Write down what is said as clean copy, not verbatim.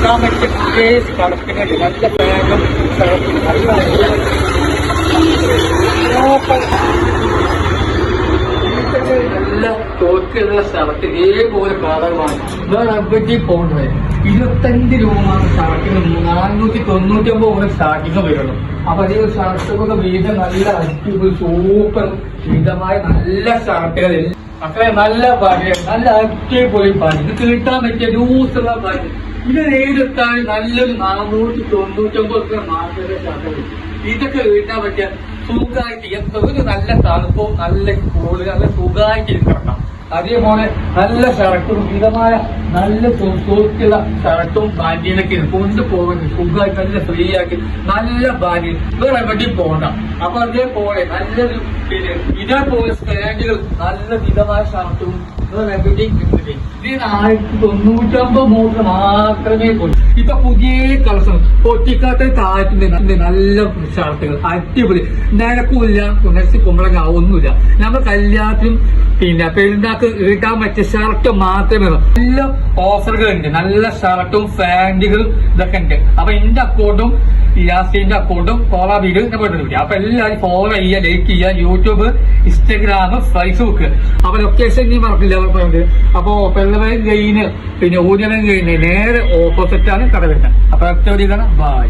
കിട്ടാൻ പറ്റിയ ഷർട്ടുകൾ നല്ല ബാഗും ഷർട്ടും നല്ല തോക്കുള്ള ഷർട്ട് ഇതേപോലെ കളറുമാണ്. വേറെ എവിടെയും പോകുന്നത് 25 രൂപമാണ് ഷർട്ടിന് 499 സ്റ്റാർട്ടിങ് വരുള്ളൂ. അപ്പൊ അതേ ഷർട്ടുകളുടെ വീതം നല്ല അടിപൊളി സൂപ്പർ വിധമായ നല്ല ഷർട്ടുകൾ അത്ര നല്ല പാല് നല്ല അടിപൊളി പാല് ഇത് കിട്ടാൻ പറ്റിയ ലൂസുള്ള പാല്. ഇത് നേരിട്ടാൽ നല്ലൊരു 499 മാത്രമേ ഷർട്ടുകൾ. ഇതൊക്കെ കിട്ടാൻ പറ്റിയ സുഖമായിട്ട് ഒരു നല്ല തണുപ്പും നല്ല കൂള് നല്ല സുഖമായിട്ട് കിടക്കാം. അതേപോലെ നല്ല ഷർട്ടും മിതമായ നല്ല സൂക്ഷിച്ചുള്ള ഷർട്ടും ബാൻഡിനൊക്കെ കൊണ്ടുപോകുന്നത് സുഖമായിട്ട് നല്ല ഫ്രീ ആക്കി നല്ല ബാൻഡിൽ വേറെ എവിടെയും പോകണ്ട. അപ്പൊ അതേപോലെ നല്ലൊരു പിന്നെ ഇതേപോലെ സ്റ്റാൻഡുകൾ നല്ല മിതമായ ഷർട്ടും വേറെ എവിടെയും കിട്ടുന്നത്. ഇതിന് 1099 മൂന്ന് മാത്രമേ പോയി. ഇപ്പൊ പുതിയ കളക്ഷൻ പൊട്ടിക്കാത്ത താഴത്തുണ്ട് നല്ല ഷർട്ടുകൾ അടിപൊളി നിരക്കില്ല പുനർച്ചി കുമ്പളങ്ങ ഒന്നുമില്ല. നമ്മൾ കല്യാണത്തിനും പിന്നെ പെരുന്നാക്ക് കിട്ടാൻ പറ്റിയ ഷർട്ട് മാത്രമേ നല്ല ഓഫറുകൾ ഉണ്ട്. നല്ല ഷർട്ടും പാന്റുകളും ഇതൊക്കെ ഉണ്ട്. അപ്പൊ എന്റെ അക്കൗണ്ടും യാസിന്റെ അക്കൗണ്ടും ഫോളോ ചെയ്ത് പോയിട്ടുണ്ട്. അപ്പൊ എല്ലാവരും ഫോളോ ചെയ്യുക, ലൈക്ക് ചെയ്യുക. YouTube, Instagram, Facebook. അപ്പൊ ലൊക്കേഷൻ നീ മറക്കില്ല പറഞ്ഞത്. അപ്പൊ പെള്ളവൻ കഴിഞ്ഞ് പിന്നെ ഊഞ്ഞവൻ കഴിഞ്ഞ് നേരെ ഓപ്പോസിറ്റാണ് കട വരുന്നത്. അപ്പൊ ഒറ്റ ബൈ.